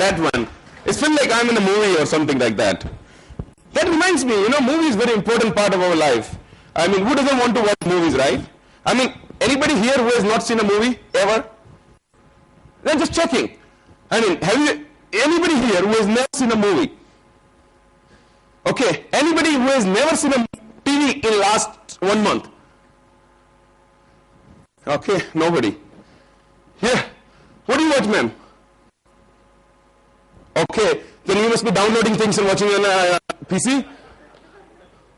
that one. It's feel like I'm in a movie or something like that. That reminds me, movie is a very important part of our life. I mean, who doesn't want to watch movies, right? I mean, anybody here who has not seen a movie ever? Then just checking. I mean, anybody here who has never seen a movie? Okay, anybody who has never seen a TV in last 1 month? Okay, nobody. Yeah. What do you watch, ma'am? Okay, then you must be downloading things and watching on a PC?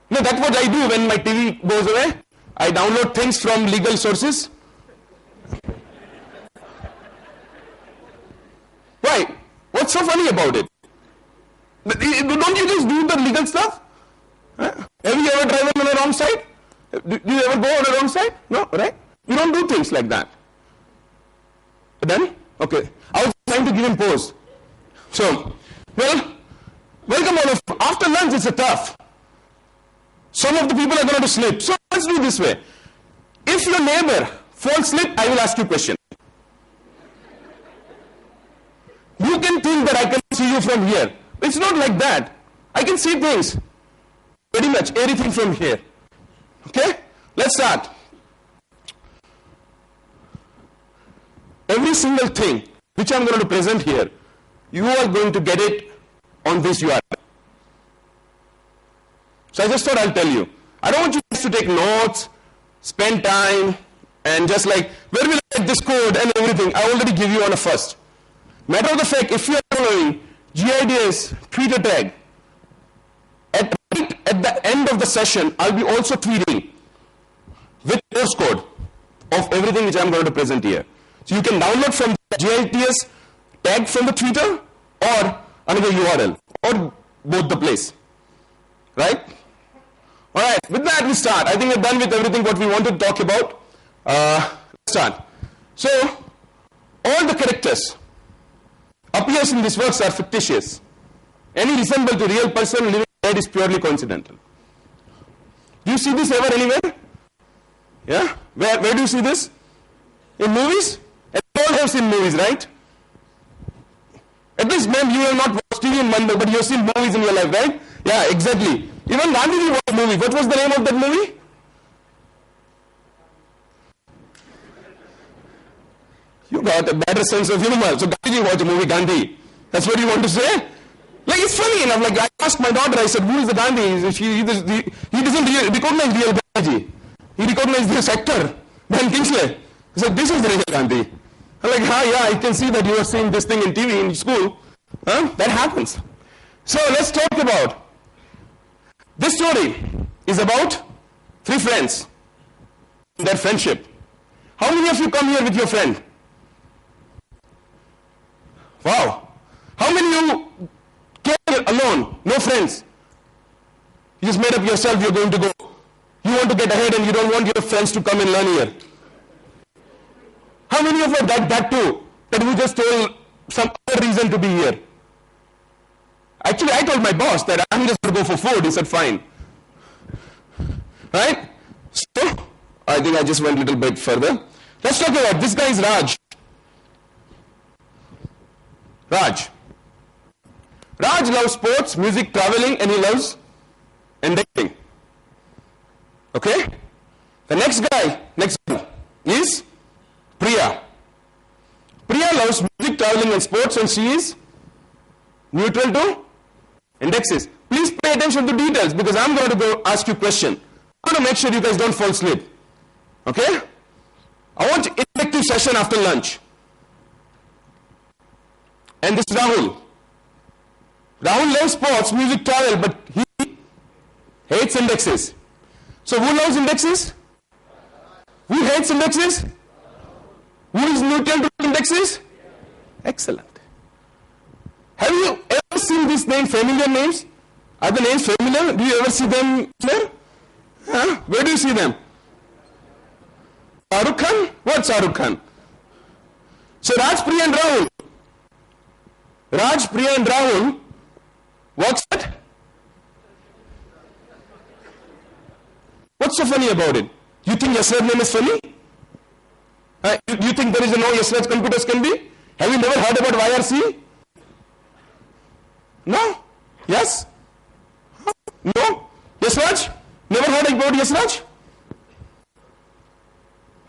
No, that's what I do when my TV goes away. I download things from legal sources. Why? What's so funny about it? Don't you just do the legal stuff? Huh? Have you ever driven on the wrong side? Do you ever go on the wrong side? No, right? You don't do things like that. Then? Okay. I was trying to give him pause. So, well, welcome all of you. After lunch it's a tough. Some of the people are going to sleep. So let's do this way. If your neighbor falls asleep, I will ask you a question. You can think that I can see you from here. It's not like that. I can see things. Pretty much everything from here. Okay? Let's start. Every single thing which I'm going to present here, you are going to get it on this URL. So I just thought I'll tell you. I don't want you guys to take notes, spend time, and just like, where will I get this code and everything? I already give you on a first. Matter of the fact, if you are following GIDS Twitter tag, at the end of the session, I'll be also tweeting with source code of everything which I'm going to present here. So you can download from the GIDS tag from the Twitter or another URL or both the place. Right? Alright, with that we start. I think we're done with everything what we wanted to talk about. Let's start. So, all the characters appears in this works are fictitious. Any resemblance to real person living dead is purely coincidental. Do you see this ever anywhere? Yeah? Where do you see this? In movies? And we all have seen movies, right? At least, ma'am, you have not watched TV in Monday, but you have seen movies in your life, right? Yeah, exactly. Even Gandhi watched a movie. What was the name of that movie? You got a better sense of humor. So Gandhi watched a movie, Gandhi. That's what you want to say? Like, it's funny enough. Like, I asked my daughter, I said, who is the Gandhi? He doesn't recognize real Gandhi. He recognized this actor, Ben Kingsley. He said, this is the real Gandhi. I'm like, yeah, I can see that you are seeing this thing in TV in school. That happens. So let's talk about, this story is about 3 friends, their friendship. How many of you come here with your friend? Wow. How many of you came here alone, no friends? You just made up yourself, you're going to go. You want to get ahead and you don't want your friends to come and learn here. How many of you have that too? That we just told some other reason to be here? Actually, I told my boss that I'm just going to go for food. He said, fine. Right? So, I think I just went a little bit further. Let's talk about, this guy is Raj. Raj loves sports, music, traveling, and he loves indexing. Okay? The next one is Priya. Priya loves music, traveling, and sports, and she is neutral to indexes. Please pay attention to details because I'm going to go ask you a question. I'm going to make sure you guys don't fall asleep. Okay? I want an interactive session after lunch. And this is Rahul. Rahul loves sports, music, travel, but he hates indexes. So who loves indexes? Who hates indexes? Who is neutral to indexes? Excellent. Have you ever seen these names, familiar names? Are the names familiar? Do you ever see them there? Huh? Where do you see them? Shahrukh Khan? What's Shahrukh Khan? So Raj, Priya and Rahul works at? What's so funny about it? You think Yasraj name is funny? You think there is a no Yasraj computers can be? Have you never heard about YRC? Yes? No? Yes, Raj? Never heard about Yes, Raj?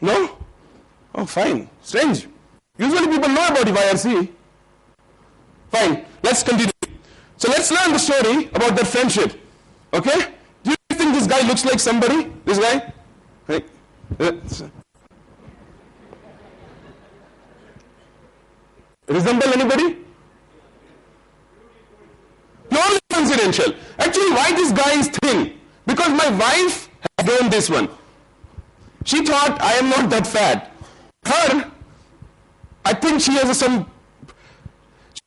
No? Oh, fine. Strange. Usually people know about the YRC. Fine. Let's continue. So let's learn the story about their friendship. Okay? Do you think this guy looks like somebody? This guy? Right? Resemble anybody? Purely coincidental. Actually, why this guy is thin? Because my wife has grown this one. She thought I am not that fat. Her, I think she has some.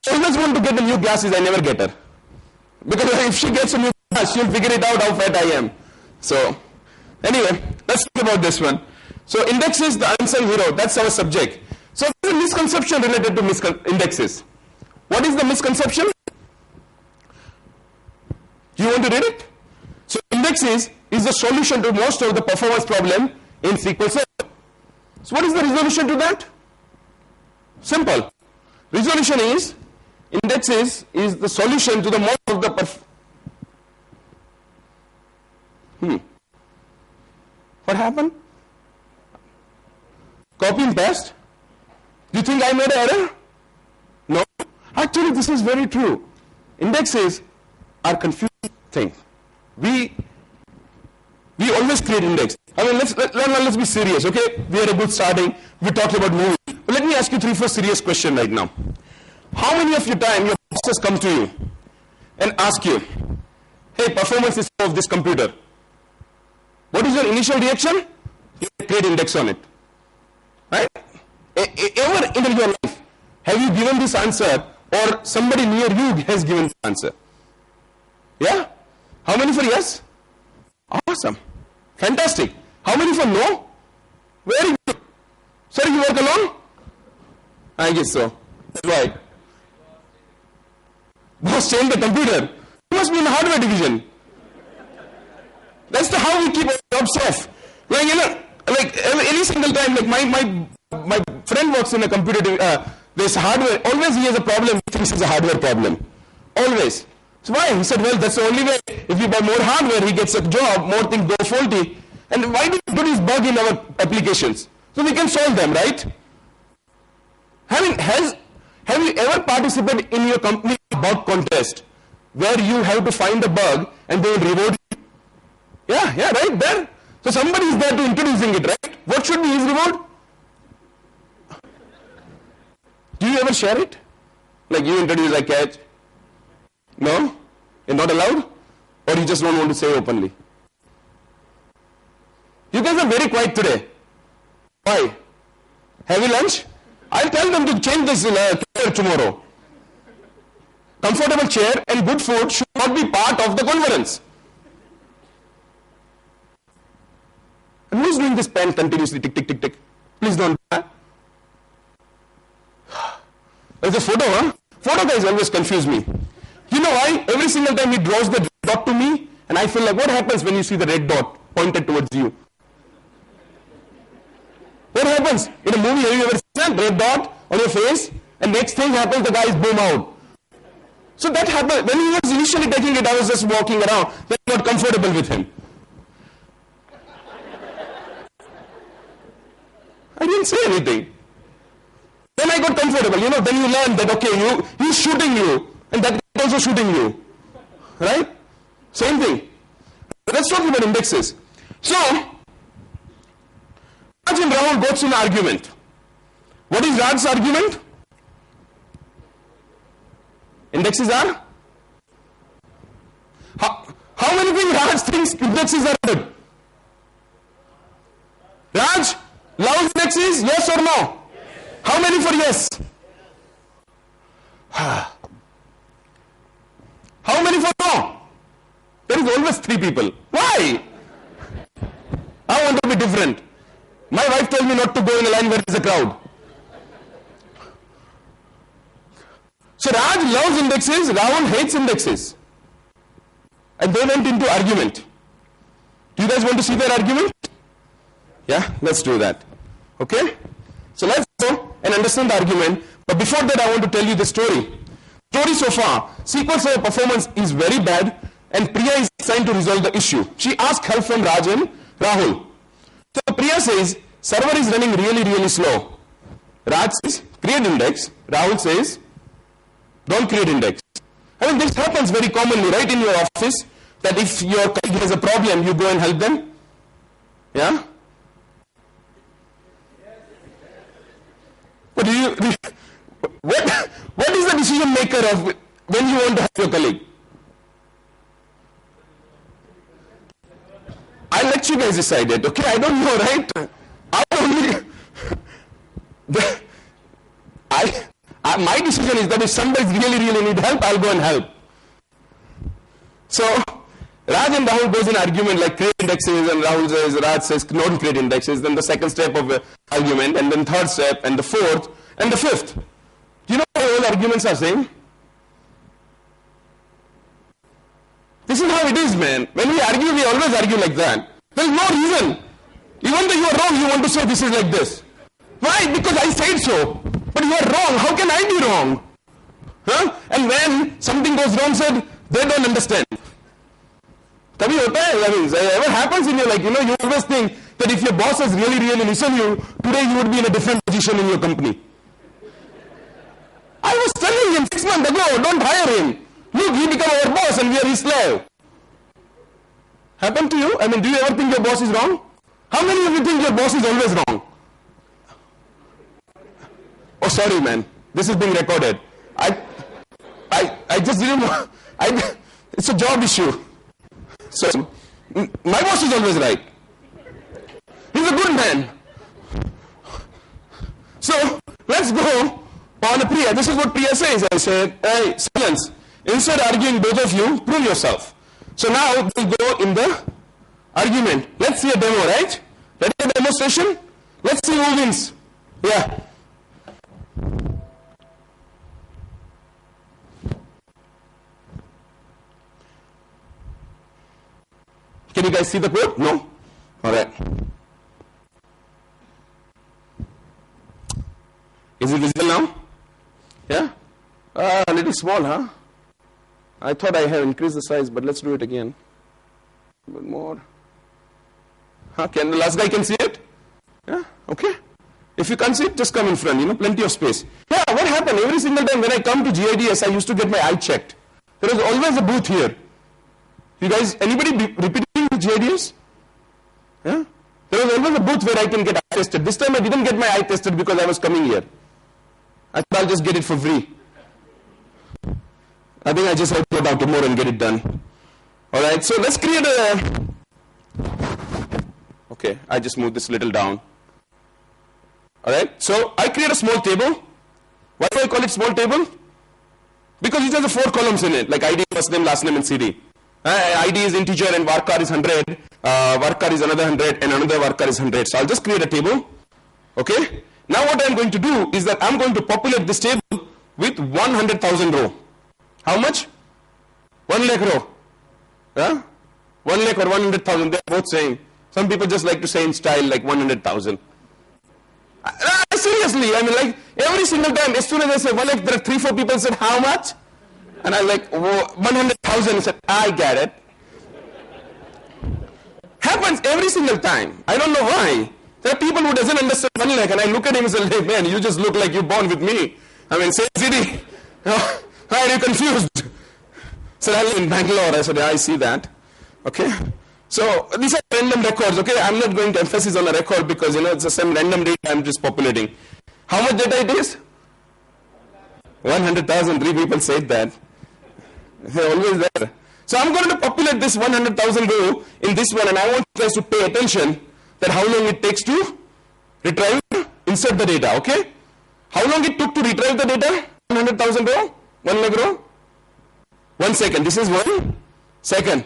She always want to get the new glasses. I never get her. Because if she gets a new glass, she'll figure it out how fat I am. So, anyway, let's talk about this one. So, indexes, the unsung hero, that's our subject. So, there's a misconception related to indexes. What is the misconception? You want to read it? So, indexes is the solution to most of the performance problem in SQL Server. So, what is the resolution to that? Simple. Resolution is, indexes is the solution to the most of the What happened? Copy and paste? Do you think I made an error? No. Actually, this is very true. Indexes are confusing thing. We always create index. I mean, let's be serious, okay? We are a good starting. We talked about movie. But let me ask you 3-4 serious questions right now. How many of your time your bosses come to you and ask you, hey, performance is of this computer? What is your initial reaction? You create index on it. Right? Ever in your life, have you given this answer or somebody near you has given the answer? Yeah? How many for yes? Awesome. Fantastic. How many for no? Very good. Sir, you work alone? I guess so. That's why. Boss changed the computer. You must be in the hardware division. That's how we keep our job safe. Like, you know, like any single time, like my friend works in a computer, there's hardware, always he has a problem, he thinks it's a hardware problem. Always. So why? He said, well, that's the only way. If you buy more hardware, he gets a job, more things go faulty. And why do we put this bug in our applications? So we can solve them, right? Have you ever participated in your company bug contest where you have to find a bug and they will reward you? Yeah, right there. So somebody is there to introducing it, right? What should be his reward? Do you ever share it? Like you introduce a catch? No? You're not allowed? Or you just don't want to say openly? You guys are very quiet today. Why? Have you lunch? I'll tell them to change this chair tomorrow. Comfortable chair and good food should not be part of the conference. And who's doing this pen continuously? Tick, tick, tick, tick. Please don't do that. There's a photo, huh? Photo guys always confuse me. You know why? Every single time he draws the dot to me, and I feel like, what happens when you see the red dot pointed towards you? What happens? In a movie, have you ever seen that red dot on your face? And next thing happens, the guys boom out. So that happened. When he was initially taking it, I was just walking around. Then I got comfortable with him. I didn't say anything. Then I got comfortable. You know, then you learn that, okay, he's shooting you. And that guy is also shooting you. Right? Same thing. Let's talk about indexes. So, Raj and Rahul go through an argument. What is Raj's argument? Indexes are? How many think Raj thinks indexes are good? Raj loves indexes, yes or no? Yes. How many for yes? How many for no? There is always 3 people. Why? I want to be different. My wife told me not to go in a line where there is a crowd. So Raj loves indexes, Rahul hates indexes. And they went into argument. Do you guys want to see their argument? Yeah, let's do that. Okay? So let's go and understand the argument. But before that, I want to tell you the story. Story so far, SQL Server performance is very bad and Priya is assigned to resolve the issue. She asked help from Raj and Rahul. So Priya says, server is running really slow. Raj says, create index. Rahul says, don't create index. I mean, this happens very commonly, right, in your office, that if your colleague has a problem, you go and help them. Yeah? But what is the decision maker of when you want to help your colleague? I'll let you guys decide it, okay? I don't know, right? My decision is that if somebody really need help, I'll go and help. So, Raj and Rahul goes in argument like create indexes, and Rahul says, Raj says don't create indexes, then the second step of the argument, and then third step, and the fourth, and the fifth. You know what all arguments are saying? This is how it is, man. When we argue, we always argue like that. There is no reason. Even though you are wrong, you want to say this is like this. Why? Because I said so. But you are wrong. How can I be wrong? Huh? And when something goes wrong, said they don't understand. Tabhi hota hai. I mean, ever happens in your life, you always think that if your boss has really listened to you, today you would be in a different position in your company. I was telling him 6 months ago, don't hire him. Look, he become our boss and we are his slave. Happened to you? I mean, do you ever think your boss is wrong? How many of you think your boss is always wrong? Oh, sorry, man. This is being recorded. I just didn't want... It's a job issue. So, my boss is always right. He's a good man. So, let's go on Priya. This is what Priya says. I said, hey, silence. Instead of arguing, both of you, prove yourself. So now we'll go in the argument. Let's see a demo, right? Ready for demonstration? Let's see who wins. Yeah. Can you guys see the code? No? Alright. Is it visible now? Yeah? A little small, huh? I thought I have increased the size, but let's do it again. A bit more. Can the last guy can see it? Yeah, okay. If you can't see it, just come in front, plenty of space. Yeah, what happened? Every single time when I come to GIDS, I used to get my eye checked. There was always a booth here. You guys, anybody repeating with GIDS? Yeah? There was always a booth where I can get eye tested. This time I didn't get my eye tested because I was coming here. I thought I'll just get it for free. I think I just have to go down tomorrow and get it done. Alright, so let's create a... Okay, I just moved this little down. Alright, so I create a small table. Why do I call it small table? Because it has the 4 columns in it, like ID, first name, last name, and CD. ID is integer and varchar is 100. Varchar is another 100 and another varchar is 100. So I'll just create a table. Okay, now what I'm going to do is that I'm going to populate this table with 100,000 row. How much? 1 lakh row. Huh? 1 lakh or 100,000, they're both saying. Some people just like to say in style like 100,000. Seriously, I mean, like every single time, as soon as I say 1 lakh, there are 3-4 people said, how much? And I'm like, 100,000. I said, I get it. Happens every single time. I don't know why. There are people who doesn't understand 1 lakh, and I look at him and say, hey man, you just look like you're born with me. I mean, say city. Why are you confused? So I live in Bangalore. I said, yeah, I see that. Okay. So these are random records. Okay, I'm not going to emphasize on a record because it's just some random data I'm just populating. How much data it is? 100,000. 3 people said that. They're always there. So I'm going to populate this 100,000 row in this one, and I want you guys to pay attention that how long it takes to retrieve, insert the data. Okay. How long it took to retrieve the data? 100,000 row. 1 lakh row. 1 second. This is 1 second.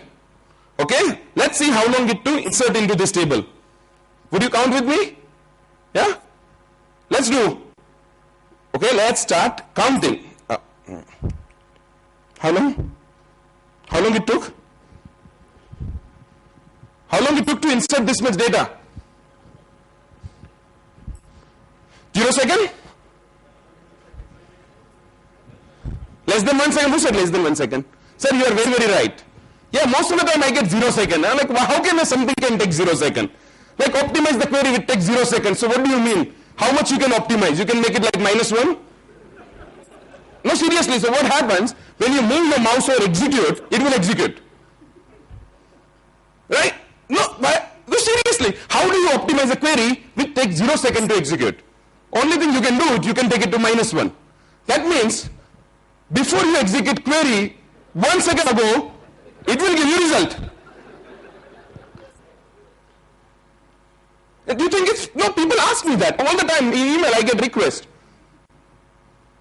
Okay, let's see how long it took to insert into this table. Would you count with me? Yeah? Let's do. Okay, let's start counting. How long? How long it took? How long it took to insert this much data? 0 second? Less than 1 second? Who said less than 1 second? Sir, you are very, very right. Yeah, most of the time I get 0 second. I'm like, well, how can something can take 0 second? Like optimize the query, it takes 0 seconds. So what do you mean? How much you can optimize? You can make it like -1? No, seriously. So what happens when you move your mouse or execute, it will execute. Right? No, seriously. How do you optimize a query which takes 0 second to execute? Only thing you can do it, you can take it to -1. That means before you execute query 1 second ago, it will give you result. Do you think it's, no, people ask me that all the time in email. I get requests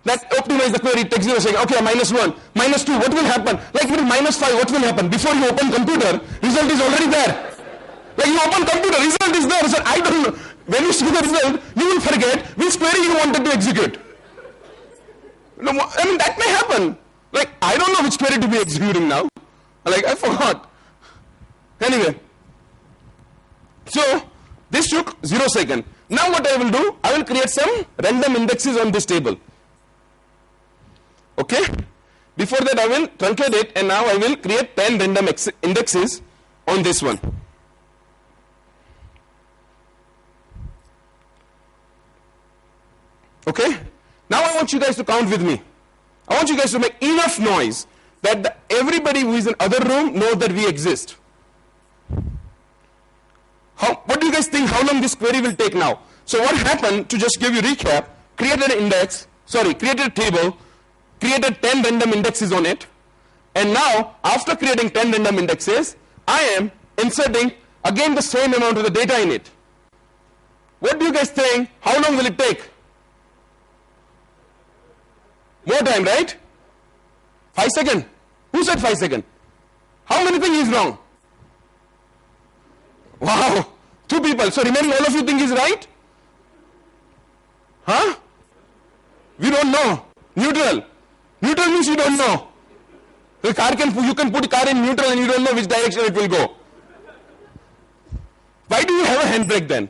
that optimize the query, takes 0 second. Okay, -1, -2, what will happen? Like with -5, what will happen? Before you open computer, result is already there. Like you open computer, result is there. So I don't know. When you see the result, you will forget which query you wanted to execute. No, I mean, that may happen. Like, I don't know which query to be executing now. Like, I forgot. Anyway. So, this took 0 second. Now what I will do, I will create some random indexes on this table. Okay? Before that, I will truncate it, and now I will create 10 random indexes on this one. Okay? Now I want you guys to count with me. I want you guys to make enough noise that everybody who is in other room knows that we exist. What do you guys think, how long this query will take now? So what happened, to just give you recap, created a table, created 10 random indexes on it, and now after creating 10 random indexes, I am inserting again the same amount of the data in it. What do you guys think, how long will it take? More time, right? 5 seconds. Who said 5 seconds? How many think is wrong? Wow, 2 people. So remember, all of you think is right? Huh? We don't know. Neutral. Neutral means you don't know. You can put car in neutral and you don't know which direction it will go. Why do you have a handbrake then?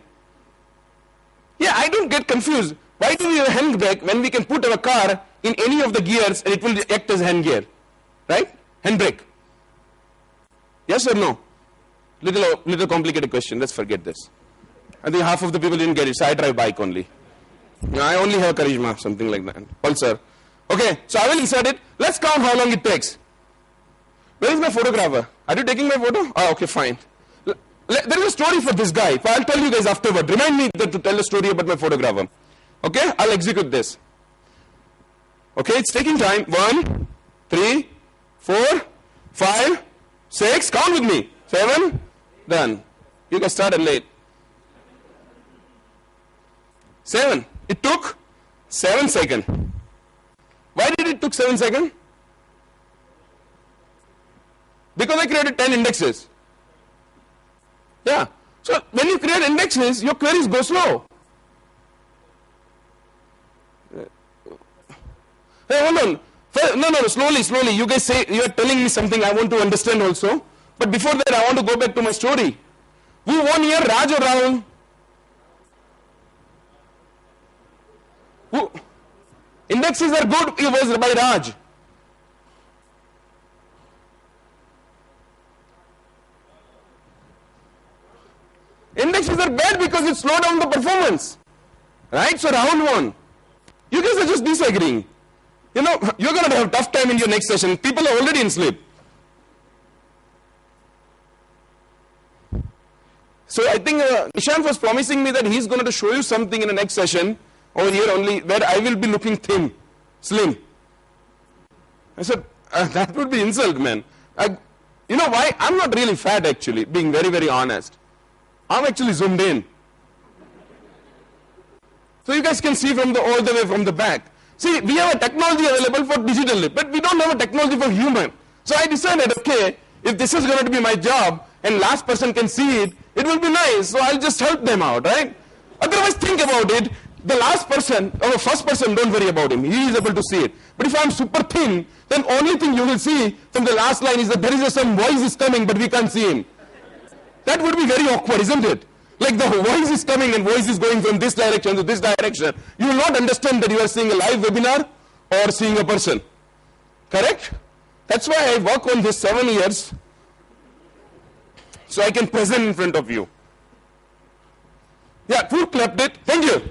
Yeah, I don't get confused. Why do we have a handbrake when we can put our car in any of the gears and it will act as hand gear? Right? Handbrake. Yes or no? Little complicated question. Let's forget this. I think half of the people didn't get it. So I drive bike only. I only have charisma, something like that. Pulsar. Okay, so I will insert it. Let's count how long it takes. Where is my photographer? Are you taking my photo? Oh, okay, fine. There is a story for this guy. I'll tell you guys afterward. Remind me to tell a story about my photographer. Okay, I'll execute this. Okay, it's taking time. 1, 3, 4, 5, 6. Count with me. 7. Done. You guys started late. 7. It took 7 seconds. Why did it took 7 seconds? Because I created 10 indexes. Yeah. So when you create indexes, your queries go slow. Hey, hold on. No, slowly. You guys say, you are telling me something I want to understand also. But before that, I want to go back to my story. Who won here, Raj or Rahul? Who? Indexes are good, it was by Raj. Indexes are bad because it slowed down the performance. Right? So Rahul won. You guys are just disagreeing. You know, you're going to have a tough time in your next session. People are already in sleep. So I think Nishant was promising me that he's going to show you something in the next session over here only where I will be looking thin, slim. I said, that would be insult, man. You know why? I'm not really fat actually, being very, very honest. I'm actually zoomed in. So you guys can see from all the way from the back. See, we have a technology available for digital, but we don't have a technology for human. So I decided, okay, if this is going to be my job and last person can see it, it will be nice. So I'll just help them out, right? Otherwise, think about it. The last person or the first person, don't worry about him. He is able to see it. But if I'm super thin, then only thing you will see from the last line is that there is some voice is coming, but we can't see him. That would be very awkward, isn't it? Like the voice is coming and voice is going from this direction to this direction. You will not understand that you are seeing a live webinar or seeing a person. Correct? That's why I work on this 7 years, so I can present in front of you. Yeah, who clapped it? Thank you.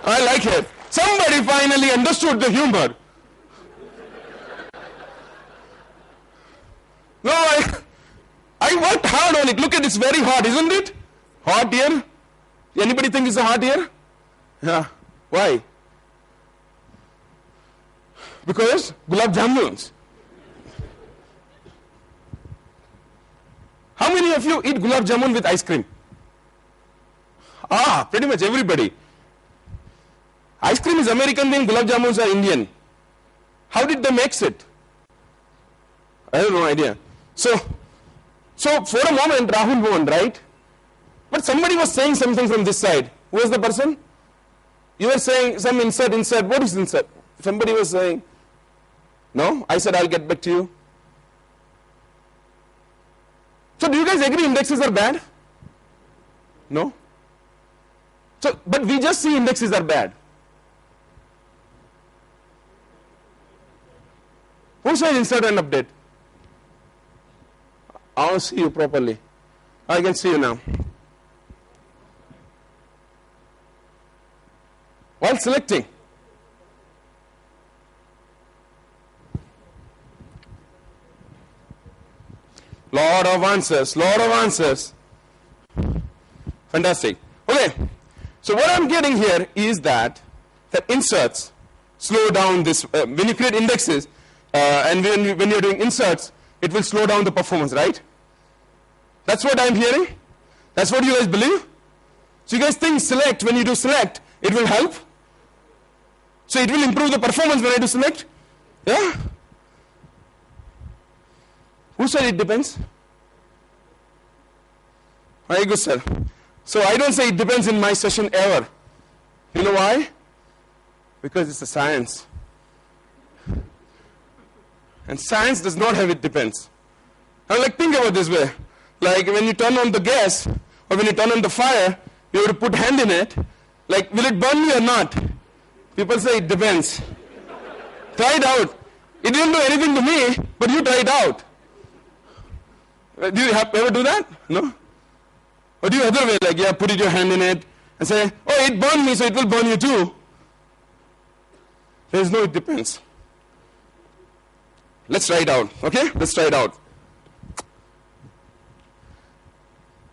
I like it. Somebody finally understood the humor. No, I worked hard on it. Look at it, it's very hot, isn't it? Hot here? Anybody think it's a hot here? Yeah. Why? Because gulab jamuns. How many of you eat gulab jamun with ice cream? Ah, pretty much everybody. Ice cream is American thing, gulab jamuns are Indian. How did they mix it? I have no idea. So for a moment Rahul won, right? But somebody was saying something from this side. Who was the person? You were saying some insert. What is insert? Somebody was saying, no? I said I'll get back to you. So do you guys agree indexes are bad? No? So, but we just see indexes are bad. Who said insert and update? I'll see you properly. I can see you now. While selecting, lot of answers. Fantastic. Okay, so what I'm getting here is that inserts slow down this, when you create indexes, and when you're doing inserts, it will slow down the performance, right? That's what I'm hearing? That's what you guys believe? So you guys think select, when you do select, it will help? So it will improve the performance when I do select? Yeah? Who said it depends? Very good, sir. So I don't say it depends in my session ever. You know why? Because it's a science. And science does not have it depends. Now, like, think about this way. Like when you turn on the gas or when you turn on the fire, you have to put hand in it. Like, will it burn me or not? People say it depends. Try it out. It didn't do anything to me, but you try it out. Do you ever do that? No? Or do you other way, like, yeah, put your hand in it and say, oh, it burned me, so it will burn you too. There is no it depends. Let's try it out, okay? Let's try it out.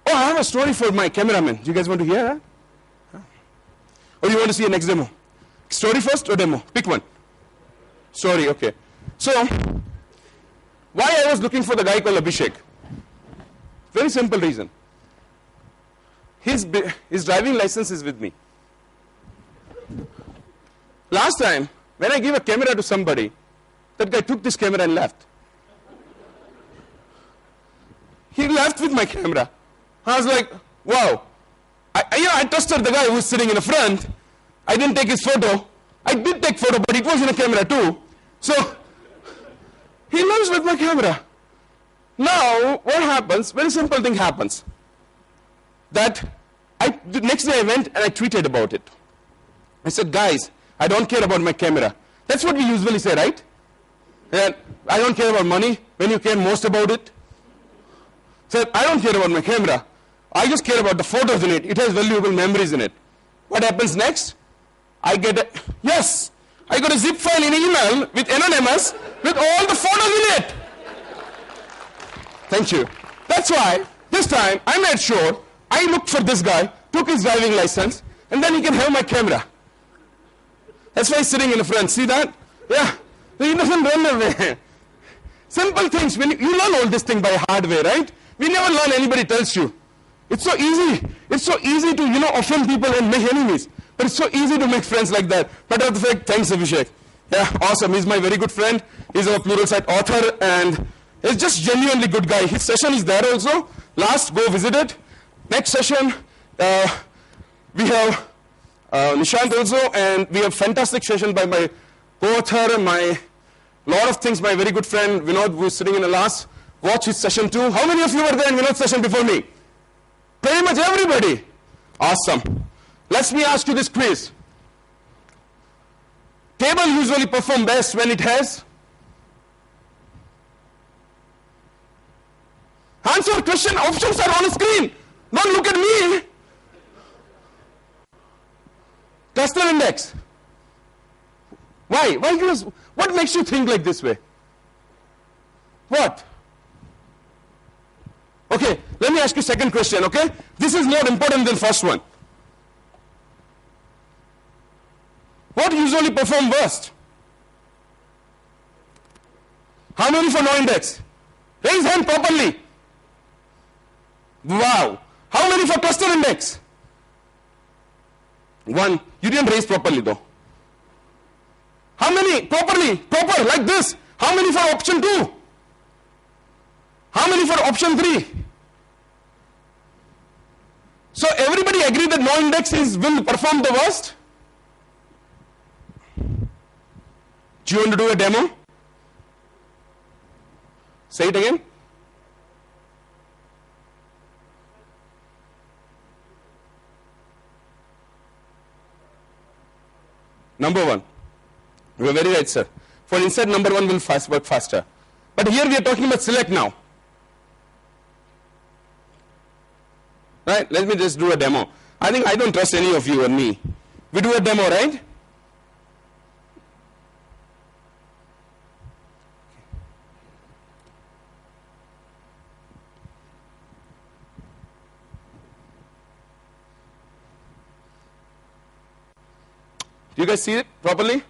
Oh, I have a story for my cameraman. Do you guys want to hear that? Or you want to see a next demo? Story first or demo? Pick one. Story, okay. So, why I was looking for the guy called Abhishek? Very simple reason. His driving license is with me. Last time, when I gave a camera to somebody, that guy took this camera and left. He left with my camera. I was like, wow. I trusted the guy who was sitting in the front. I didn't take his photo. I did take photo, but it was in a camera too. So, he lives with my camera. Now, what happens? Very simple thing happens. That the next day I went and I tweeted about it. I said, guys, I don't care about my camera. That's what we usually say, right? And I don't care about money when you care most about it. So I don't care about my camera. I just care about the photos in it. It has valuable memories in it. What happens next? I got a zip file in an email with anonymous with all the photos in it. Thank you. That's why this time I made sure I looked for this guy, took his driving license, and then he can have my camera. That's why he's sitting in the front. See that? Yeah. He doesn't run away. Simple things. When you learn all this thing by hard way, right? We never learn, anybody tells you. It's so easy. It's so easy to, offend people and make enemies. But it's so easy to make friends like that. Matter of fact, thanks Abhishek. Yeah, awesome. He's my very good friend. He's a Pluralsight author and he's just genuinely good guy. His session is there also. Go visit it. Next session, we have Nishant also, and we have fantastic session by my co-author, lot of things, my very good friend Vinod, who is sitting in the last. Watch his session too. How many of you were there in Vinod's session before me? Pretty much everybody. Awesome. Let me ask you this quiz. Table usually perform best when it has your question options are on the screen. Don't look at me. Cluster index. Why? What makes you think like this way? What? Okay, let me ask you second question, okay? This is more important than first one. What usually perform worst? How many for no index? Raise hand properly. Wow. How many for cluster index? One. You didn't raise properly though. How many? Proper, like this. How many for option 2? How many for option 3? So everybody agree that no index will perform the worst? Do you want to do a demo? Say it again. Number 1. You are very right, sir. For insert, number 1 will work faster. But here we are talking about select now. Right? Let me just do a demo. I think I don't trust any of you or me. We do a demo, right? Do you guys see it properly?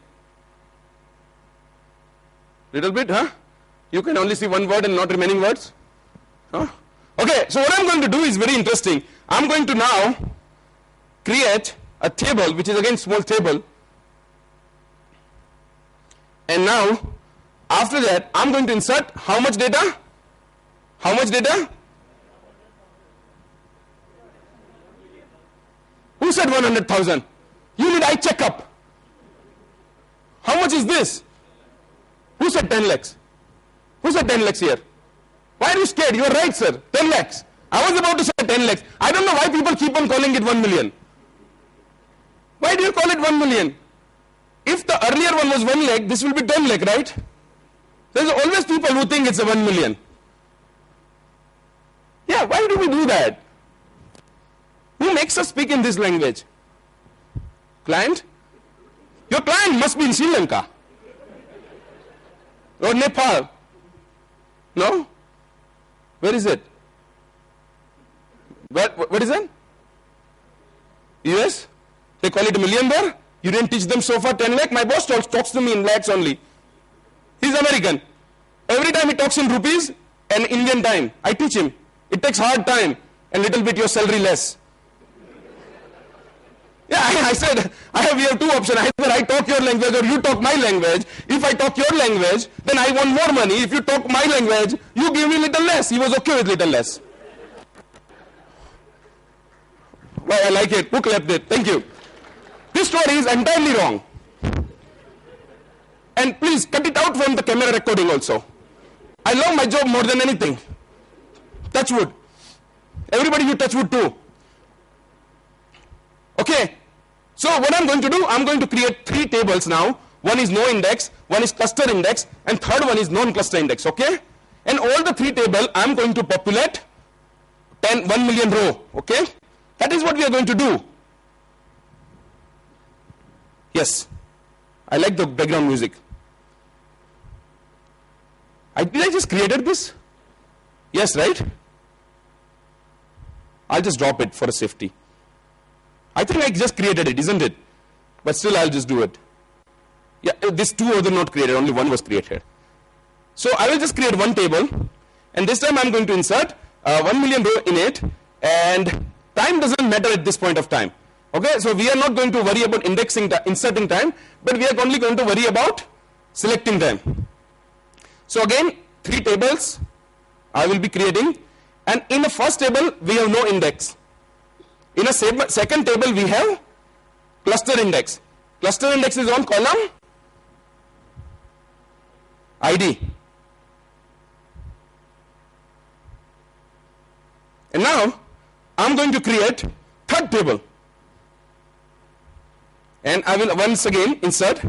Little bit, huh? You can only see one word and not remaining words? Huh? Okay, so what I'm going to do is very interesting. I'm going to now create a table, which is again small table. And now, after that, I'm going to insert how much data? How much data? Who said 100,000? You need eye checkup. How much is this? Who said 10 lakhs? Who said 10 lakhs here? Why are you scared? You are right, sir. 10 lakhs. I was about to say 10 lakhs. I don't know why people keep on calling it 1 million. Why do you call it 1 million? If the earlier one was 1 lakh, this will be 10 lakh, right? There's always people who think it's a 1 million. Yeah, why do we do that? Who makes us speak in this language? Client? Your client must be in Sri Lanka. Or Nepal. No? Where is it? What is that? US? They call it a million there? You didn't teach them so far 10 lakh? My boss talks to me in lakhs only. He's American. Every time he talks in rupees and Indian time, I teach him. It takes hard time and little bit your salary less. Yeah, I said, we have two options. Either I talk your language or you talk my language. If I talk your language, then I want more money. If you talk my language, you give me little less. He was okay with little less. Well, I like it. Who clapped it? Thank you. This story is entirely wrong. And please cut it out from the camera recording also. I love my job more than anything. Touch wood. Everybody you touch wood too. Okay. So what I'm going to do, I'm going to create 3 tables now. One is no index, one is cluster index, and third one is non-cluster index, okay? And all the 3 tables, I'm going to populate 1 million row, okay? That is what we are going to do. Yes. I like the background music. Did I just created this? Yes, right? I'll just drop it for a safety. I think I just created it, isn't it? But still I'll just do it. Yeah, these 2 are not created, only one was created. So I will just create one table, and this time I'm going to insert 1 million row in it, and time doesn't matter at this point of time. Okay, so we are not going to worry about inserting time, but we are only going to worry about selecting them. So again, 3 tables I will be creating, and in the first table we have no index. In a second table we have cluster index. Cluster index is on column ID. And now I'm going to create third table. And I will once again insert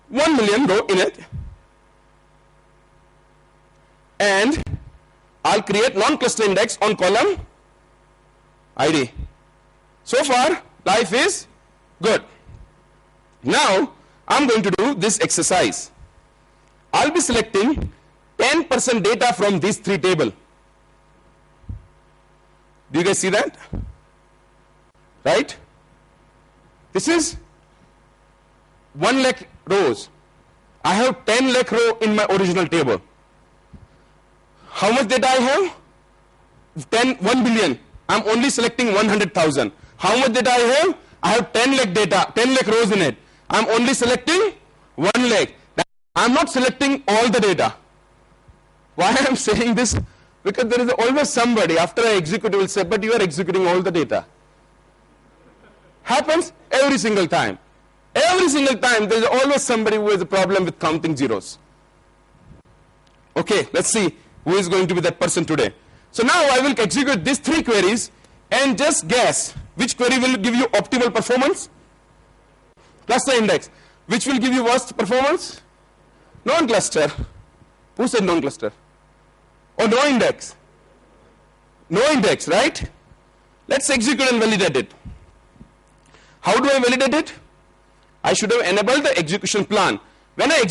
1 million row in it. And I'll create non-cluster index on column ID. So far, life is good. Now, I'm going to do this exercise. I'll be selecting 10% data from these three tables. Do you guys see that? Right? This is 1 lakh rows. I have 10 lakh row in my original table. How much data I have? 1 billion. I'm only selecting 100,000. How much data I have? I have 10 lakh data, 10 lakh rows in it. I'm only selecting 1 lakh. I'm not selecting all the data. Why I'm saying this? Because there is always somebody after I execute will say, but you are executing all the data. Happens every single time. Every single time there is always somebody who has a problem with counting zeros. Okay, let's see who is going to be that person today. So now I will execute these three queries and just guess which query will give you optimal performance. Cluster index. Which will give you worst performance? Non-cluster. Who said non-cluster? Oh, no index. No index, right? Let's execute and validate it. How do I validate it? I should have enabled the execution plan. When I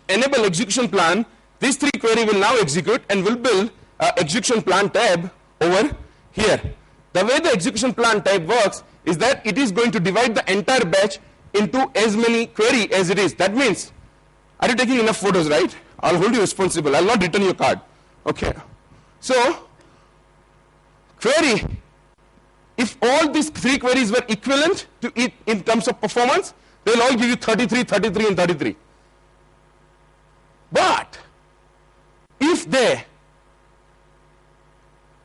enable execution plan, these three query will now execute and will build an execution plan tab over here. The way the execution plan tab works is that it is going to divide the entire batch into as many query as it is. That means, are you taking enough photos, right? I'll hold you responsible. I'll not return your card. Okay. So, query, if all these three queries were equivalent to it in terms of performance, they'll all give you 33, 33 and 33. But, if they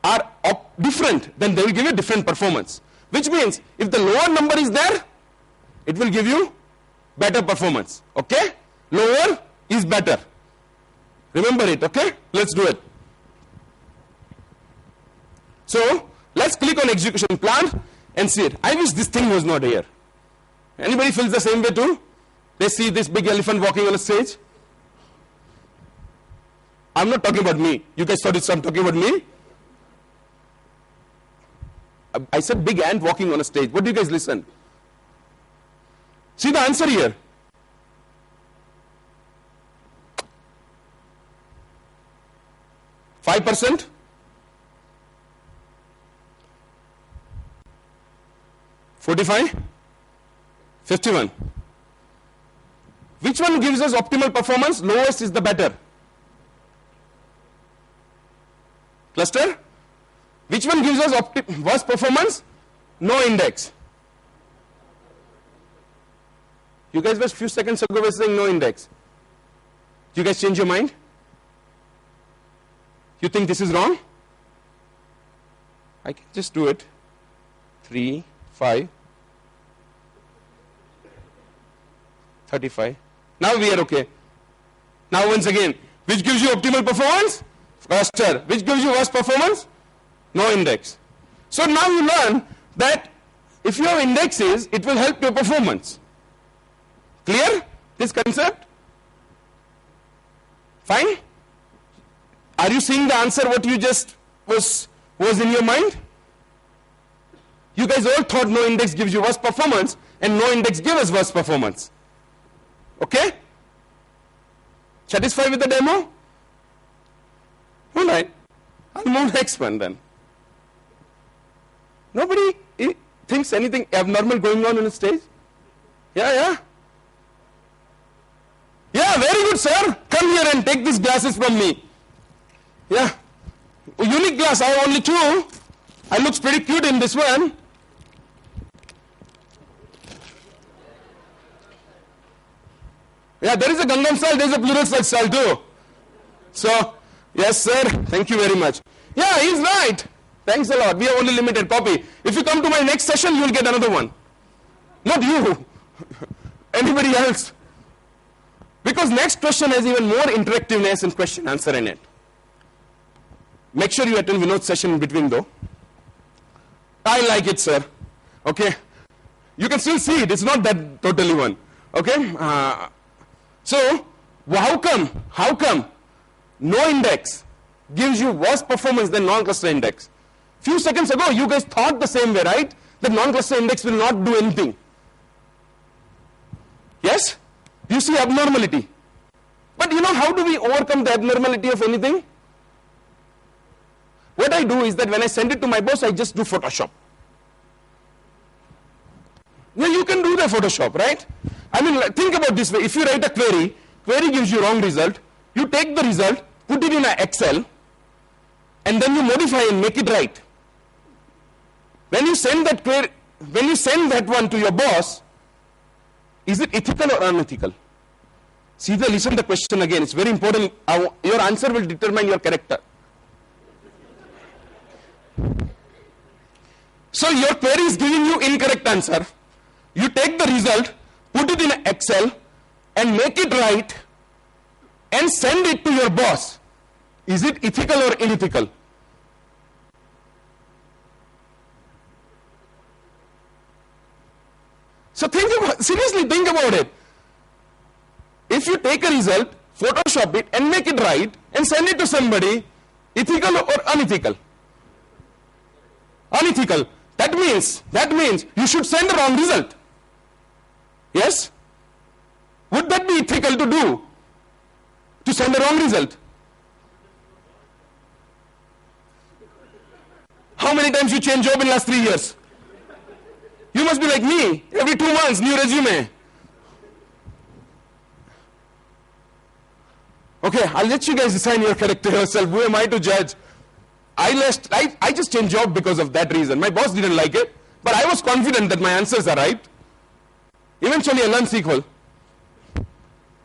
are different, then they will give you different performance. Which means, if the lower number is there, it will give you better performance. Okay? Lower is better. Remember it, okay? Let's do it. So, let's click on execution plan and see it. I wish this thing was not here. Anybody feels the same way too? They see this big elephant walking on a stage? I'm not talking about me. You guys thought I'm talking about me? I said big ant walking on a stage. What do you guys listen? See the answer here. %? 45? 51. Which one gives us optimal performance? Lowest is the better. Cluster? Which one gives us worst performance? No index. You guys were a few seconds ago were saying no index. You guys change your mind? You think this is wrong? I can just do it. 3, 5, 35. Now we are okay. Now once again, which gives you optimal performance? Cluster. Which gives you worst performance? No index. So now you learn that if you have indexes, it will help your performance. Clear this concept? Fine? Are you seeing the answer what you just was in your mind? You guys all thought no index gives you worst performance and no index gives us worst performance. Okay? Satisfied with the demo? Alright. I'll move next one then. Nobody thinks anything abnormal going on a stage? Yeah? Yeah, very good, sir. Come here and take these glasses from me. Yeah. A unique glass, I have only 2. I looks pretty cute in this one. Yeah, there is a Gangnam style, there is a plural style too. So, yes sir, thank you very much. Yeah, he's right. Thanks a lot. We have only limited copy. If you come to my next session, you will get another one. Not you. Anybody else. Because next question has even more interactiveness and question answer in it. Make sure you attend Vinod's session in between though. I like it, sir. Okay. You can still see it. It's not that totally one. Okay. So, how come no index gives you worse performance than non-cluster index. Few seconds ago, you guys thought the same way, right? That non-cluster index will not do anything. Yes? You see abnormality. But you know, how do we overcome the abnormality of anything? What I do is that when I send it to my boss, I just do Photoshop. Now you can do the Photoshop, right? I mean, think about this way. If you write a query gives you wrong result, you take the result, put it in an Excel, and then you modify and make it right. When you send that query, when you send that one to your boss, is it ethical or unethical? See, listen to the question again. It's very important. Your answer will determine your character. So your query is giving you incorrect answer. You take the result, put it in Excel, and make it right, and send it to your boss. Is it ethical or unethical? So seriously think about it. If you take a result, Photoshop it, and make it right, and send it to somebody, ethical or unethical? Unethical. That means you should send the wrong result. Yes? Would that be ethical to do? To send the wrong result? How many times you change job in last 3 years? You must be like me. Every 2 months, new resume. Okay, I'll let you guys design your character yourself. Who am I to judge? I just changed job because of that reason. My boss didn't like it, but I was confident that my answers are right. Eventually I learned SQL.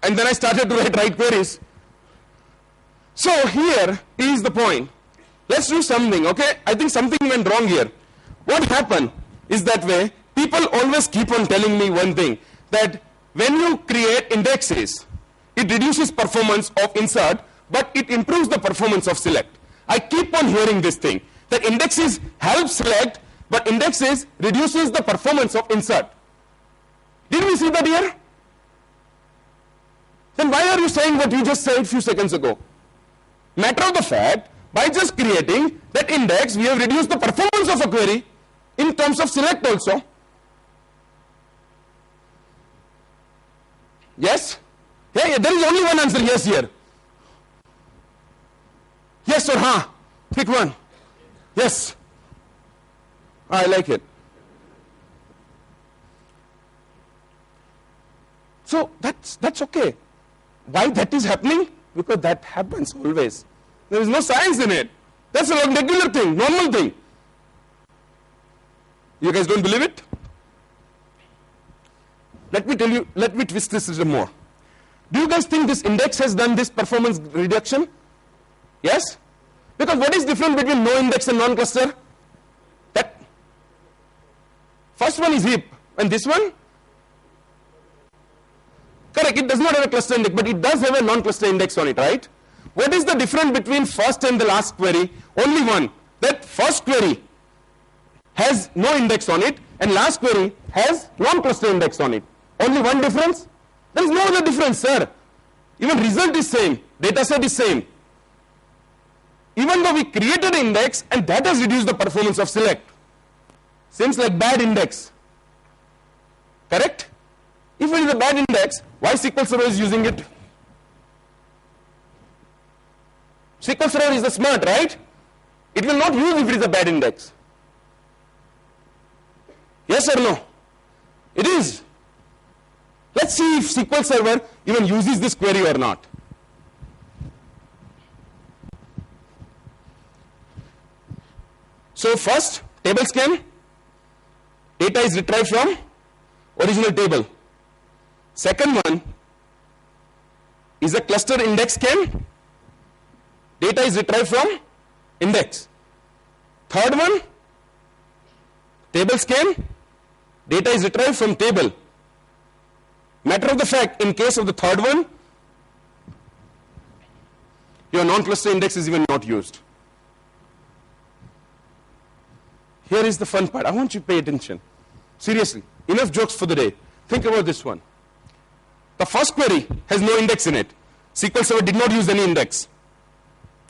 And then I started to write right queries. So here is the point. Let's do something, okay? I think something went wrong here. What happened is that way, people always keep on telling me one thing, that when you create indexes, it reduces performance of insert, but it improves the performance of select. I keep on hearing this thing, that indexes help select, but indexes reduces the performance of insert. Did we see that here? Then why are you saying what you just said a few seconds ago? Matter of the fact, by just creating that index, we have reduced the performance of a query in terms of select also. Yes? Yeah, there is only one answer, yes here. Yes or huh? Pick one. Yes. I like it. So that's okay. Why that is happening? Because that happens always. There is no science in it. That's a regular thing, normal thing. You guys don't believe it? Let me tell you, let me twist this a little more. Do you guys think this index has done this performance reduction? Yes? Because what is different between no index and non-cluster? That first one is heap, and this one? Correct, it does not have a cluster index, but it does have a non-cluster index on it, right? What is the difference between first and the last query? Only one. That first query has no index on it, and last query has non-cluster index on it. Only one difference? There is no other difference, sir. Even result is same, data set is same. Even though we created an index, and that has reduced the performance of select. Seems like bad index. Correct? If it is a bad index, why SQL Server is using it? SQL Server is the smart, right? It will not use if it is a bad index. Yes or no? It is. Let's see if SQL Server even uses this query or not. So first, table scan. Data is retrieved from original table. Second one is a cluster index scan. Data is retrieved from index. Third one, table scan. Data is retrieved from table. Matter of the fact, in case of the third one, your non-cluster index is even not used. Here is the fun part. I want you to pay attention. Seriously, enough jokes for the day. Think about this one. The first query has no index in it. SQL Server did not use any index.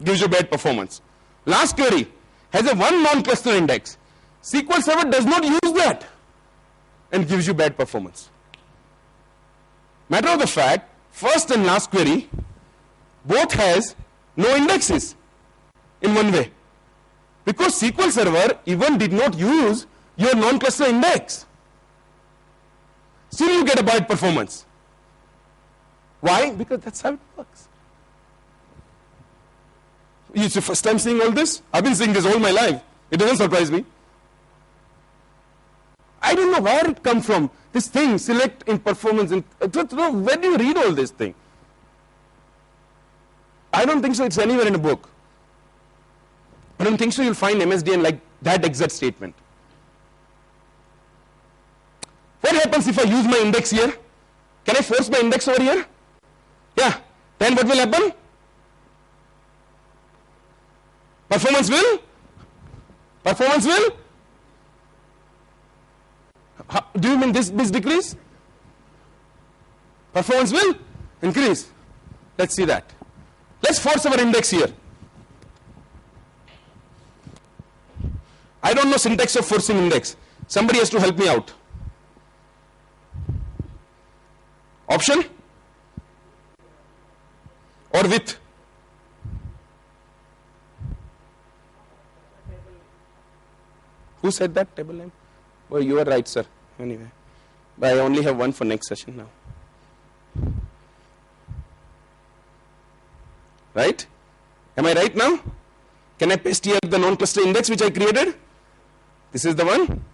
gives you bad performance. Last query has a one non-cluster index. SQL Server does not use that and gives you bad performance. Matter of the fact, first and last query both has no indexes in one way, because SQL Server even did not use your non-cluster index. Still you get a bad performance. Why? Because that's how it works. It's your first time seeing all this? I've been seeing this all my life. It doesn't surprise me. I don't know where it comes from. This thing, select in performance. Where do you read all this thing? I don't think so it's anywhere in a book. I don't think so you'll find MSDN like that exact statement. What happens if I use my index here? Can I force my index over here? Yeah. Then what will happen? Performance will? Performance will? Do you mean this decrease? Performance will increase. Let's see that. Let's force our index here. I don't know syntax of forcing index. Somebody has to help me out. Option? Or with? Who said that? Table name? Well, you are right, sir. Anyway, but I only have one for next session now. Right? Am I right now? Can I paste here the non-cluster index which I created? This is the one.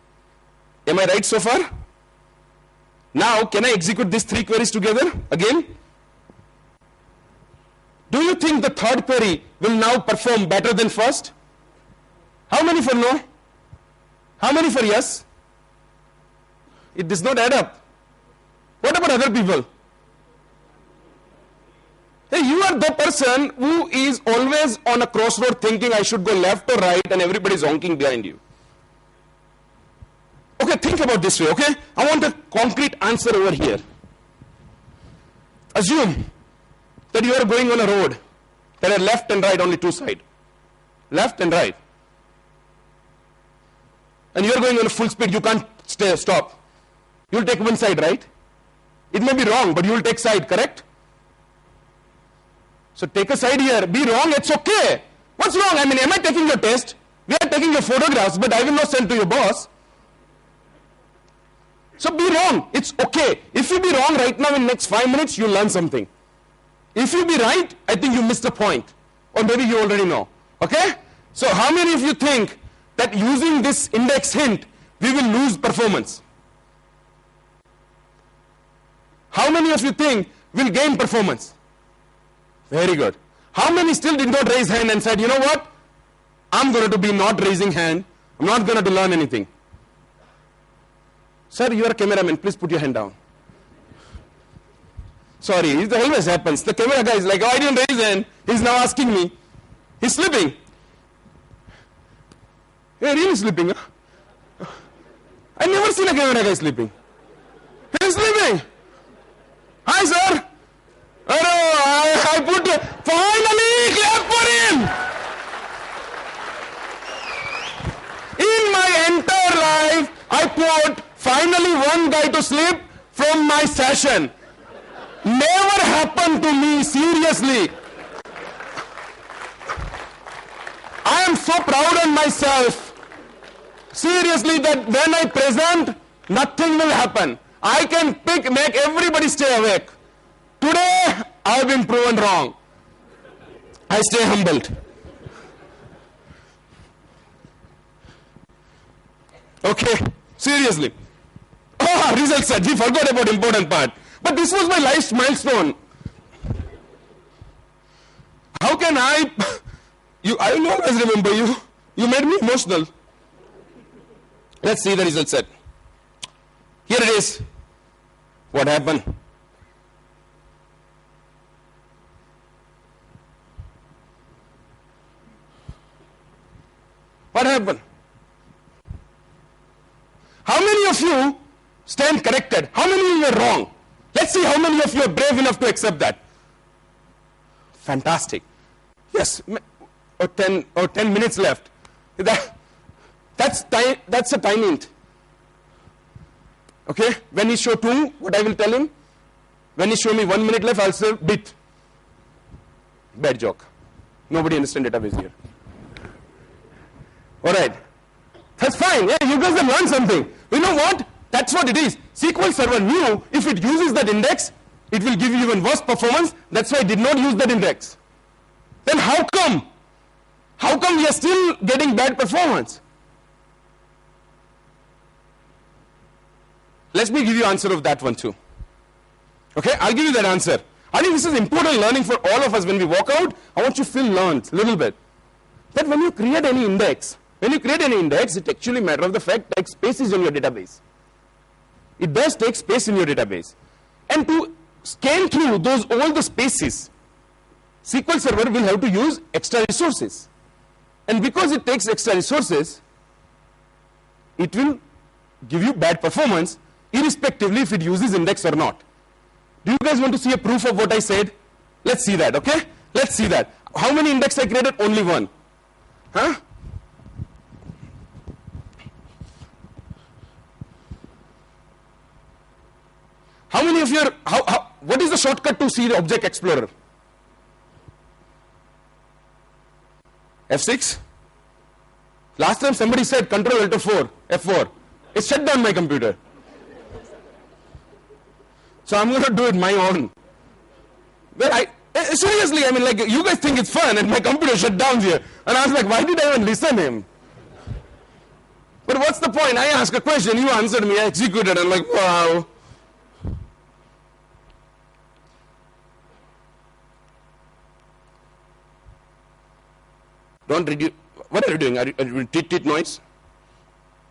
Am I right so far? Now, can I execute these three queries together again? Do you think the third query will now perform better than first? How many for no? How many for yes? It does not add up. What about other people? Hey, you are the person who is always on a crossroad thinking I should go left or right and everybody is honking behind you. Okay, think about this way, okay? I want a concrete answer over here. Assume that you are going on a road. There are left and right, only two sides. Left and right. And you are going on a full speed, you can't stop. You will take one side, right? It may be wrong, but you will take side, correct? So take a side here. Be wrong, it's okay. What's wrong? I mean, am I taking your test? We are taking your photographs, but I will not send to your boss. So be wrong, it's okay. If you be wrong right now in next 5 minutes, you learn something. If you be right, I think you missed the point. Or maybe you already know. Okay? So how many of you think that using this index hint, we will lose performance? How many of you think we'll gain performance? Very good. How many still did not raise hand and said, you know what? I'm going to be not raising hand. I'm not going to learn anything. Sir, you are a cameraman. Please put your hand down. Sorry, it always happens. The camera guy is like, oh, I didn't raise hand. He's now asking me. He's sleeping. You're really sleeping, huh? I've never seen a camera guy sleeping. He's sleeping. Hi, sir. I put, finally, clap for him. In my entire life, I put finally one guy to sleep from my session. Never happened to me, seriously. I am so proud of myself. Seriously, that when I present, nothing will happen. I can make everybody stay awake. Today, I have been proven wrong. I stay humbled. Okay, seriously. Oh, result set. We forgot about important part. But this was my life's milestone. How can I will always remember you. You made me emotional. Let's see the result set. Here it is. What happened? What happened? How many of you stand corrected? How many of you were wrong? Let's see how many of you are brave enough to accept that. Fantastic. Yes, or 10 minutes left. That's a time int. Okay, when he show 2, what I will tell him? When he show me 1 minute left, I'll say bit. Bad joke. Nobody understand database here. Alright. That's fine. Yeah, you guys have learned something. You know what? That's what it is. SQL Server knew if it uses that index, it will give you even worse performance. That's why it did not use that index. Then how come? How come we are still getting bad performance? Let me give you answer of that one too. Okay, I'll give you that answer. I think this is important learning for all of us. When we walk out, I want you to feel learned a little bit. That when you create any index, it actually matter of the fact takes spaces in your database. It does take space in your database. And to scan through all the spaces, SQL Server will have to use extra resources. And because it takes extra resources, it will give you bad performance, irrespectively if it uses index or not. Do you guys want to see a proof of what I said? Let's see that, okay? Let's see that. How many index I created? Only one. Huh? How many of your, what is the shortcut to see the Object Explorer? F6? Last time somebody said Control Alt 4, F4. It shut down my computer. So I'm going to do it my own. Well, seriously, I mean, like, you guys think it's fun and my computer shut down here. And I was like, why did I even listen to him? But what's the point? I asked a question, you answered me, I executed, I'm like, wow. Don't read. What are you doing? Are you doing tit noise?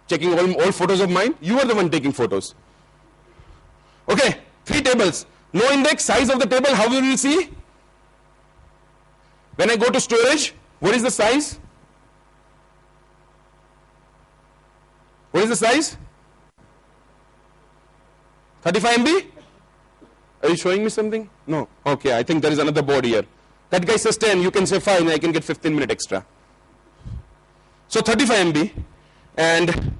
Checking all photos of mine? You are the one taking photos. Okay, 3 tables. No index, size of the table, how will you see? When I go to storage, what is the size? What is the size? 35 MB? Are you showing me something? No. Okay, I think there is another board here. That guy says 10, you can say 5, and I can get 15 minutes extra. So 35 MB and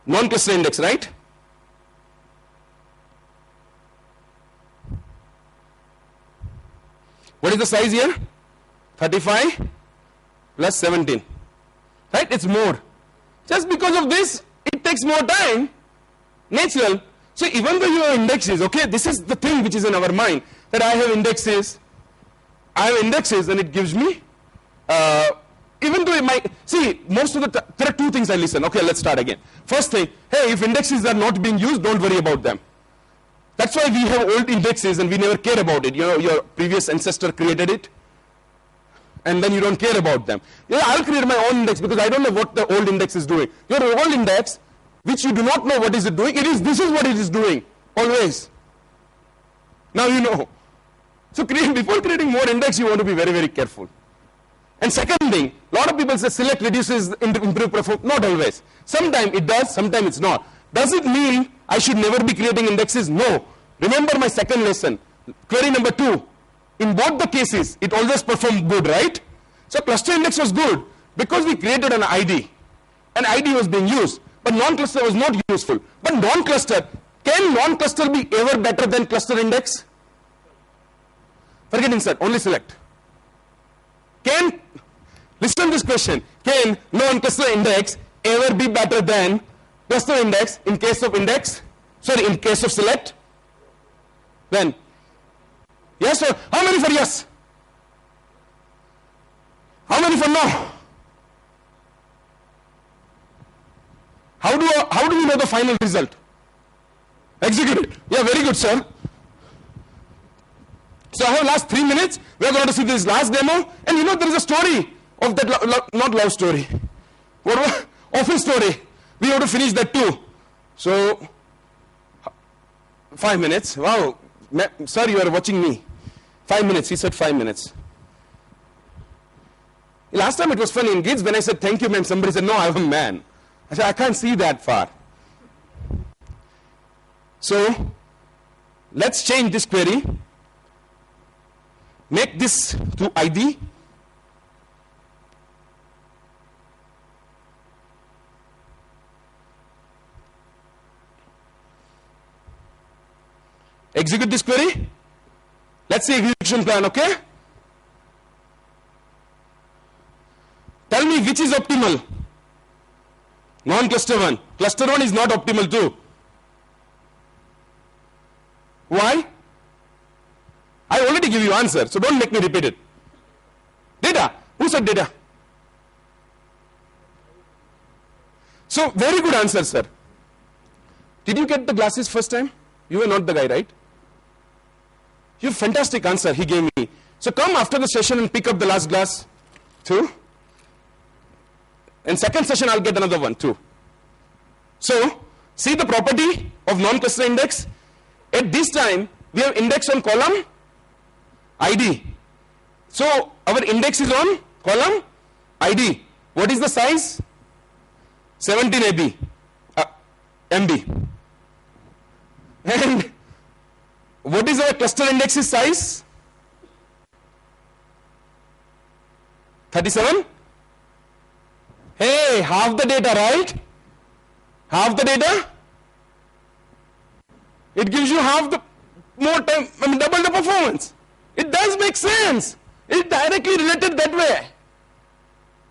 non-cluster index, right? What is the size here? 35 plus 17. Right? It's more. Just because of this, it takes more time. Natural. So even though you have indexes, okay, this is the thing which is in our mind, that I have indexes and it gives me, even though it might, see, most of the, there are 2 things I listen. Okay, let's start again. First thing, hey, if indexes are not being used, don't worry about them. That's why we have old indexes and we never care about it. You know, your previous ancestor created it and then you don't care about them. Yeah, I'll create my own index because I don't know what the old index is doing. Your old index, which you do not know what is it doing, this is what it is doing, always. Now you know. So before creating more index, you want to be very, very careful. And second thing, a lot of people say select reduces improve performance. Not always. Sometimes it does, sometimes it's not. Does it mean I should never be creating indexes? No. Remember my second lesson. Query number 2. In both the cases, it always performed good, right? So cluster index was good because we created an ID. An ID was being used, but non-cluster was not useful. But non-cluster, can non-cluster be ever better than cluster index? Forget insert, only select. Listen to this question. Can non-cluster index ever be better than cluster index in case of index? Sorry, in case of select? Then, yes or how many for yes? How many for no? How do we know the final result? Execute it. Yeah, very good, sir. So I have last 3 minutes. We are going to see this last demo. And you know there is a story of that, not love story. What office story. We have to finish that too. So 5 minutes. Wow. Sir, you are watching me. 5 minutes. He said 5 minutes. Last time it was funny in Gids when I said thank you ma'am, somebody said no, I'm a man. I said I can't see that far. So let's change this query make this to ID. Execute this query. Let's see execution plan, okay? Tell me which is optimal. Non-cluster 1. Cluster 1 is not optimal too. Why? I already give you answer, so don't make me repeat it. Data. Who said data? So, very good answer, sir. Did you get the glasses first time? You were not the guy, right? You fantastic answer he gave me. So come after the session and pick up the last glass too. In second session I'll get another one too. So see the property of non-cluster index. At this time we have index on column ID. So our index is on column ID. What is the size? 17 MB. And what is our cluster index's size? 37? Hey, half the data, right? Half the data? It gives you half the more time, double the performance. It does make sense. It's directly related that way.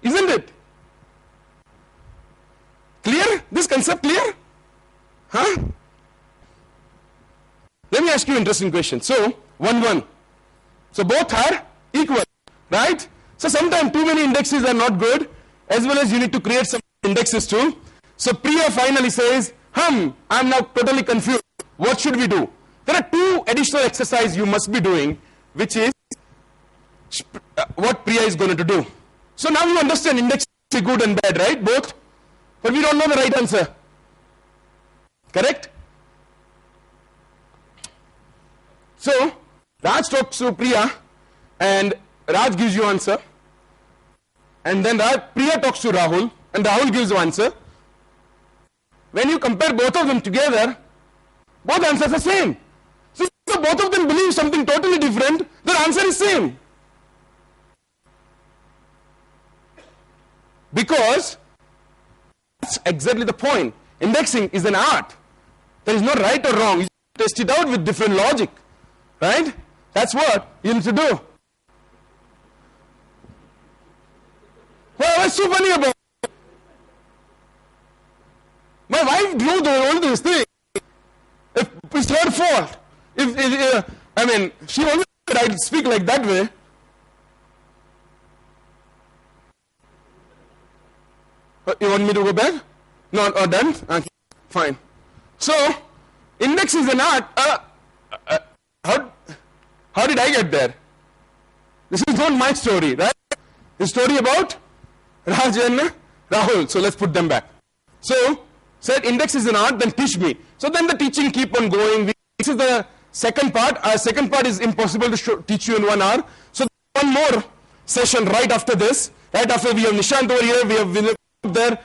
Isn't it? Clear? This concept clear? Huh? Let me ask you an interesting question. So, 1, 1. So, both are equal, right? So, sometimes too many indexes are not good, as well as you need to create some indexes too. So, Priya finally says, I'm now totally confused. What should we do? There are two additional exercises you must be doing, which is what Priya is going to do. So, now you understand index is good and bad, right? Both. But we don't know the right answer. Correct? So, Raj talks to Priya and Raj gives you answer, and then Priya talks to Rahul and Rahul gives you answer. When you compare both of them together, both answers are same. So, if both of them believe something totally different, their answer is same. Because that's exactly the point. Indexing is an art. There is no right or wrong. You test it out with different logic. Right? That's what you need to do. Well, what's so funny about it? My wife drew all these things. It's her fault. She always said I'd speak like that way. You want me to go back? No, done? Okay, fine. So, index is an art. How did I get there? This is not my story, right? The story about Raj and Rahul. So let's put them back. So, said index is an art, then teach me. So then the teaching keep on going. This is the second part. Second part is impossible to teach you in 1 hour. So one more session right after this. Right after we have Nishant over here, we have Vinay there.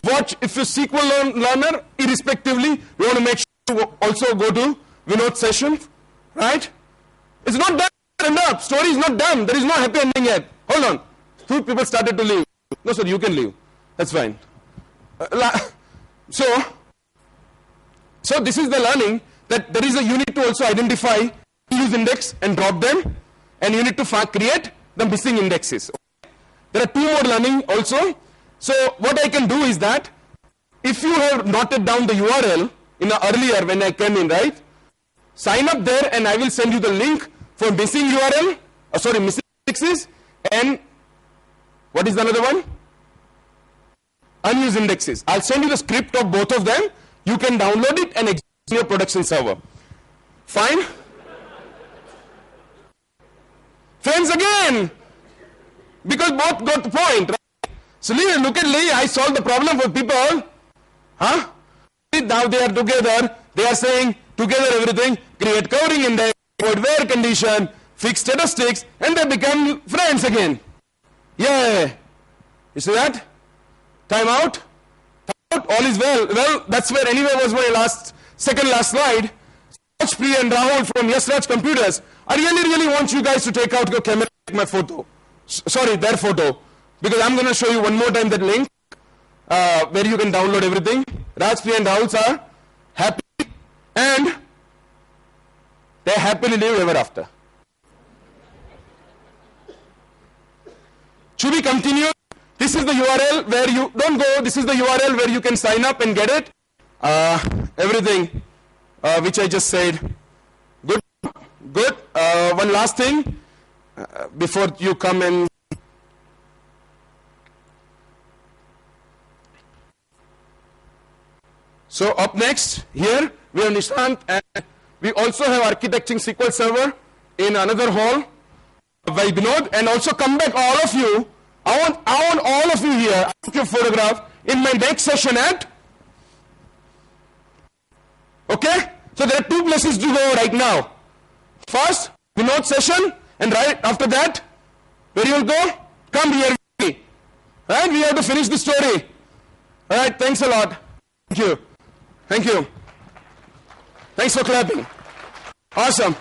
Watch, if you're SQL learner, irrespectively, you want to make sure you also go to Vinod's session. Right? It's not done. Enough. Story is not done. There is no happy ending yet. Hold on. 2 people started to leave. No, sir, you can leave. That's fine. So this is the learning that there is a, you need to also identify use index and drop them, and you need to create the missing indexes. There are 2 more learning also. So what I can do is that if you have noted down the URL in earlier when I came in, right? Sign up there and I will send you the link for missing URL, missing indexes, and what is the another one? Unused indexes. I'll send you the script of both of them. You can download it and execute in your production server. Fine? Friends again, because both got the point, right? So look at Lee, I solved the problem for people. Huh? Now they are together, they are saying together everything, create covering index, avoid where condition, fix statistics, and they become friends again. Yeah. You see that? Time out. Time out, all is well. Well, that's where anyway was my second last slide. Priya and Rahul from Yes Raj Computers I really want you guys to take out your camera, take my photo. Sorry, their photo. Because I'm going to show you one more time that link where you can download everything. Raj, Priya and Rahul are happy and they happily live ever after. Should we continue? This is the URL where you, don't go, this is the URL where you can sign up and get it. Everything which I just said. Good. One last thing before you come in. So up next, here we have Nishant, and we also have architecting SQL Server in another hall by Binod, and also come back all of you. I want all of you here. I took your photograph in my next session at. Okay? So there are two places to go right now. First, Binod session, and right after that, where you will go? Come here with me. Right? We have to finish the story. Alright, thanks a lot. Thank you. Thank you. Thanks for clapping. Awesome.